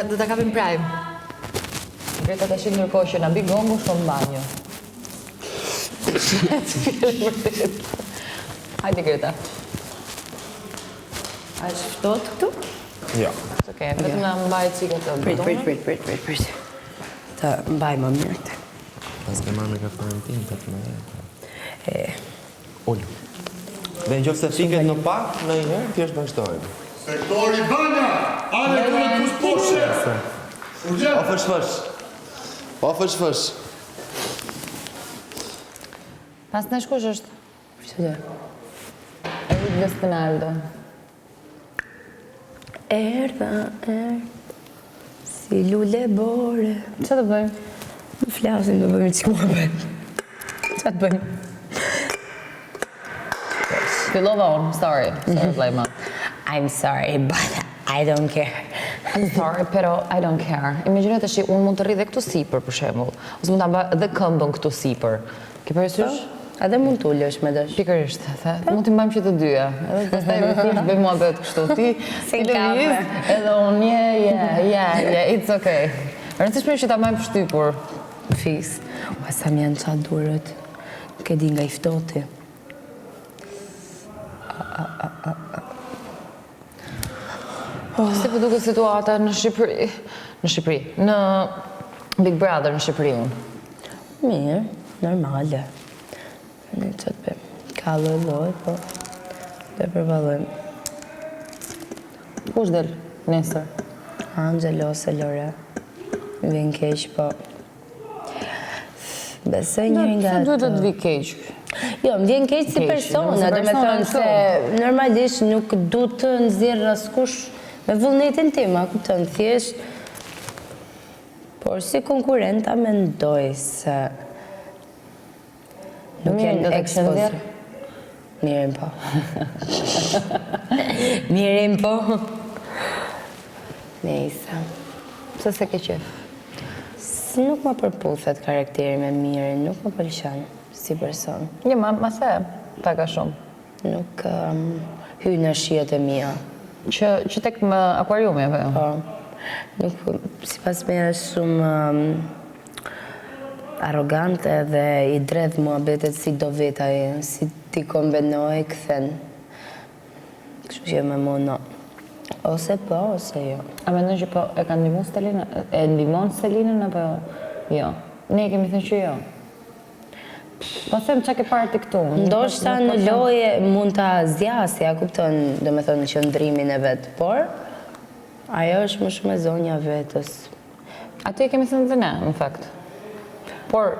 Do ta kapim prime. Greta tash ndërkohë që na bi gongu shkon në banjo. Hajde Greta. A është ftohtë këtu? Jo. Okej, vetëm na mbaj cikët të butonit. Prit. Ta mbaj më mirë këtë. Pas ke marrë me kafe tim, të të me Ullë. Dhe në qofë se fiket në pak, në i herë, thjesht vazhdojmë. Sektori Banja, ale kënë të pusposhe. Ofër shfësh. Pas në shkush është? Që dhe? Erik Despinaldo. Erdha, si lule bore. Që të bëjmë? Në flasin do bëjmë që mua bëjmë. Që të bëjmë? Fillova unë, sorry Blejma. I'm sorry, but I don't care. I'm sorry, pero I don't care. Imagjino tash unë mund të rri dhe këtu sipër për shembull. Ose mund ta bëj dhe këmbën këtu sipër. Ke parasysh? Edhe mund t'ullesh me dash. Pikërisht, mund t'i mbajmë që të dyja. Edhe pastaj thjesht bëjmë muhabet kështu. Ti lëviz, edhe unë yeah, it's okay. Rëndësishme që ta mbajmë shtypur. Fis. Ua sa më janë qa durët. Nuk e di nga i ftoti. Si po duket situata në Shqipëri, në Big Brother në Shqipëri unë? Mirë, normale. Në që të bëjmë. Ka loj, po. Dhe përvalojmë. Kush del nesër? Angelo ose Lore. Vjen keq, po. Besoj njëri nga Duhet të të vi keq. Jo, më vjen keq si persona, do me thënë se normalisht nuk du të nxjerr askush me vullnetin tim, a kupton, thjesht. Por si konkurenta mendoj se nuk jenë ekspozë. Mirim po. Mirim po. Nejsa. Pse se ke qef? Nuk më përputhet karakteri me Mirin, nuk më pëlqen si person. Jo, ma se, ta ka shumë. Nuk hyj në shijet e mia. Që tek më akuariumi, apo jo? Po. Nuk, si pas me është shumë arrogante dhe i dredh muhabetet si do vetaj, si ti kombinoj, këthen. Kështu që me mono. Ose po, ose jo. A mendon që po e ka ndihmuar Stelinën? E ndihmon Stelinën apo jo? Ne kemi thënë që jo. Po them çka ke parë ti këtu. Ndoshta në loje mund ta zgjasë, ja kupton, domethënë qëndrimin e vet, por ajo është më shumë e zonja vetës. Atë kemi thënë dhe ne, në fakt. Por